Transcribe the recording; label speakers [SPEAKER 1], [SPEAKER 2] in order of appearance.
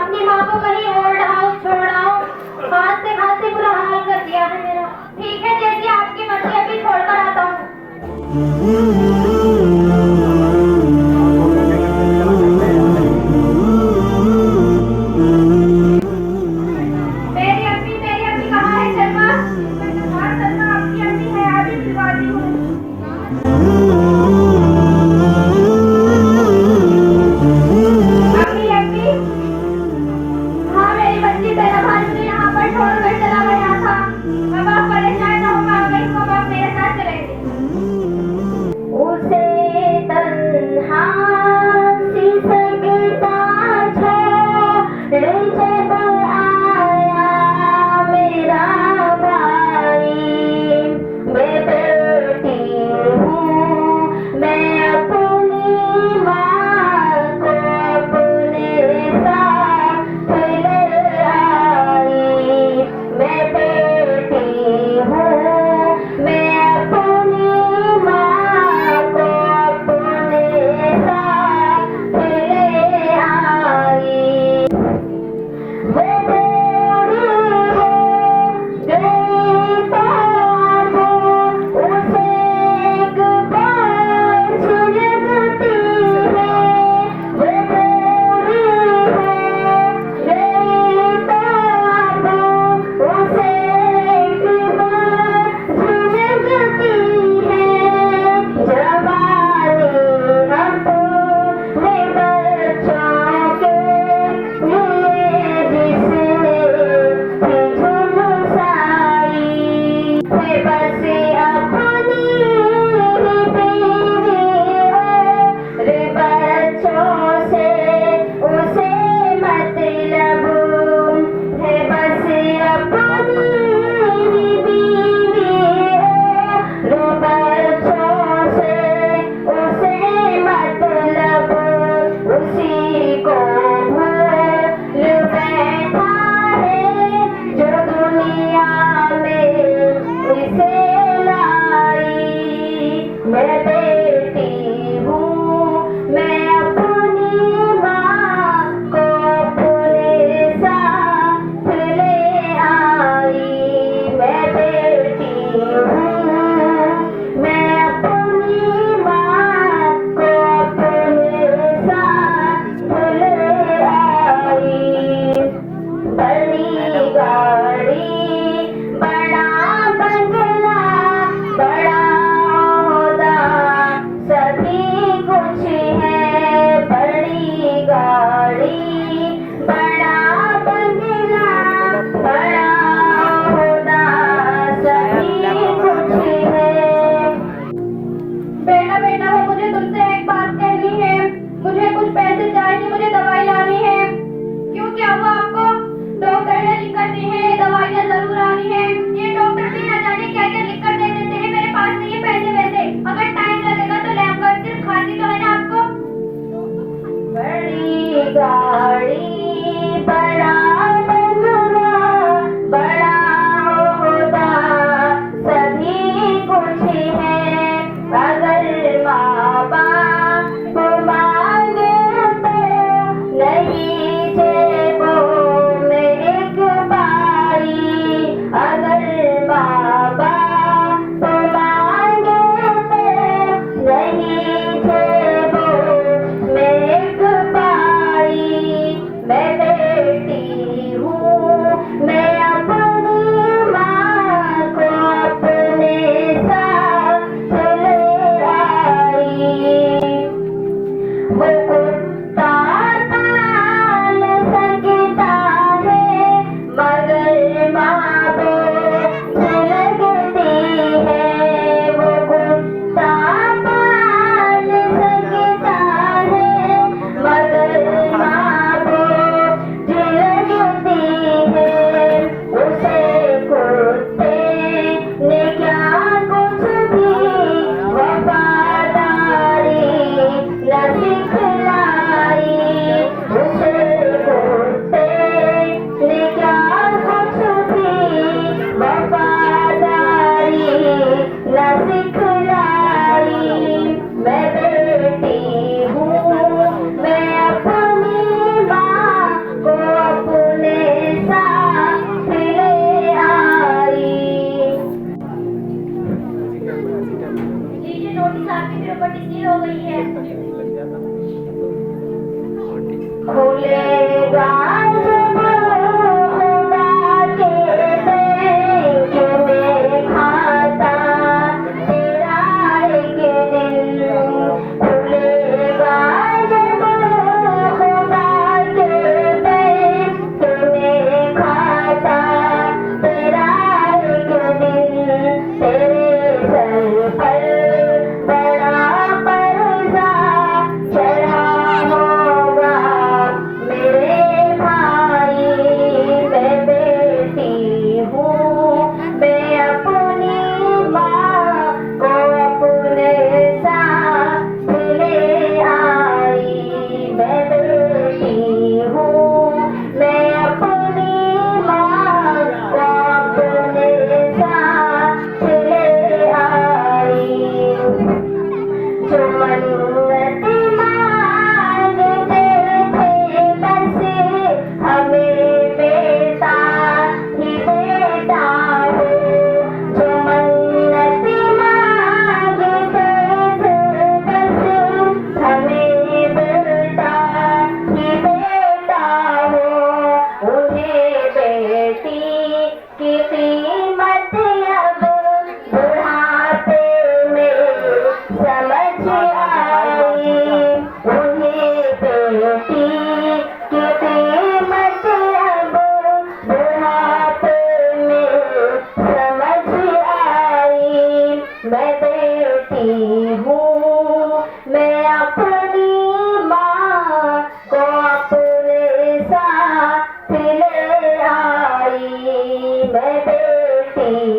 [SPEAKER 1] अपनी माँ को कहीं ओल्ड हाउस छोड़ आओ, खांसते खांसते बुरा हाल कर दिया है मेरा। ठीक है जैसी आपकी मर्जी, अभी छोड़कर आता हूँ। मेरी अम्मी कहाँ है शर्मा? हाँ शर्मा, आपकी अम्मी है, अभी बुलवाती हूँ। अम्मी अम्मी, हाँ मेरी बच्ची बेनवाज मुझे यहाँ पर छोड़कर चला गया था। अब आप परेशान न हो, मैं आ गई हूँ, अब आप मेरे साथ चलेंगे। उसे तन्हा सी सकता छोड़ जब आया मेरा भाई। मैं बेटी हूँ, मैं अपनी माँ को अपने साथ ले आई। मैं बेटी हूँ, मैं अपनी माँ को अपने साथ ले आई। वो बूढ़ी हो गई तो उसे एक बात लगती है। वो बूढ़ी हो गई तो उसे एक बात लगती है। जवानी अपने बच्चों के लिए जिसने थी झुलसाई है, बस अपनी बीवी और बच्चों से उसे मतलब है। बस अपनी बीवी और बच्चों से उसे मतलब, उसी को भूल बैठा है जो दुनिया में इसे लाई। मैं बेटी हूँ, मैं अपनी माँ को अपने साथ ले आई। मैं बेटी हूँ, मैं अपनी माँ को अपने साथ ले आई। बड़ी गाड़ी, बड़ा बंगला, बड़ा ओहदा, सभी कुछ है। बड़ी गाड़ी, बड़ा बंगला, बड़ा ओहदा, सभी कुछ है। बेटा बेटा वो मुझे तुमसे एक बात कहनी है। मुझे कुछ पैसे चाहिए, मुझे दवाई लानी है। क्यों, क्या हुआ आपको? डॉक्टर ने लिख कर दी है, दवाइयाँ जरूर आनी है। ये डॉक्टर भी ना जाने क्या क्या लिख कर दे देते हैं। मेरे पास नहीं है पैसे वैसे, अगर टाइम लगेगा तो ले आऊंगा। सिर्फ खांसी तो है ना आपको? बड़ी गाड़ी, बड़ा बंगला, बड़ा ओहदा, सभी कुछ है। अगर माँ बाप मांगे तो नहीं जेबों में एक बारी। अगर माँ बाप मांगे तो नहीं जेबों में एक बारी। मैं बेटी हूँ, मैं अपनी माँ को अपने साथ ले आई। वो कुत्ता पाल सकता है मगर माँ बोझ लगती है। वो कुत्ता पाल सकता है मगर माँ बोझ लगती है। उसे कुत्ते ने क्या कुछ भी वफादारी न सिखलाई। खुलेगा जब खुदा के बैंक में खाता तेरा एक दिन खुलेगा जब खुदा के बैंक में खाता तेरा एक दिन तेरे सर पर बड़ा कर्जा चढ़ा होगा मेरे भाई मैं बेटी हूँ मैं अपनी माँ को अपने साथ ले आई मैं बेटी हूँ मैं अपनी माँ को अपने साथ ले आई जो मन्नत मांगते थे बस हमें बेटा ही बेटा हो जो मन्नत मांगते थे बस हमें बेटा ही बेटा हो उन्हें बेटी की कीमत अब बुढ़ापे में समझ आई उन्हें बेटी की कीमत अब बुढ़ापे में समझ आई मैं बेटी हूँ मैं अपनी माँ को अपने साथ ले आई मैं बेटी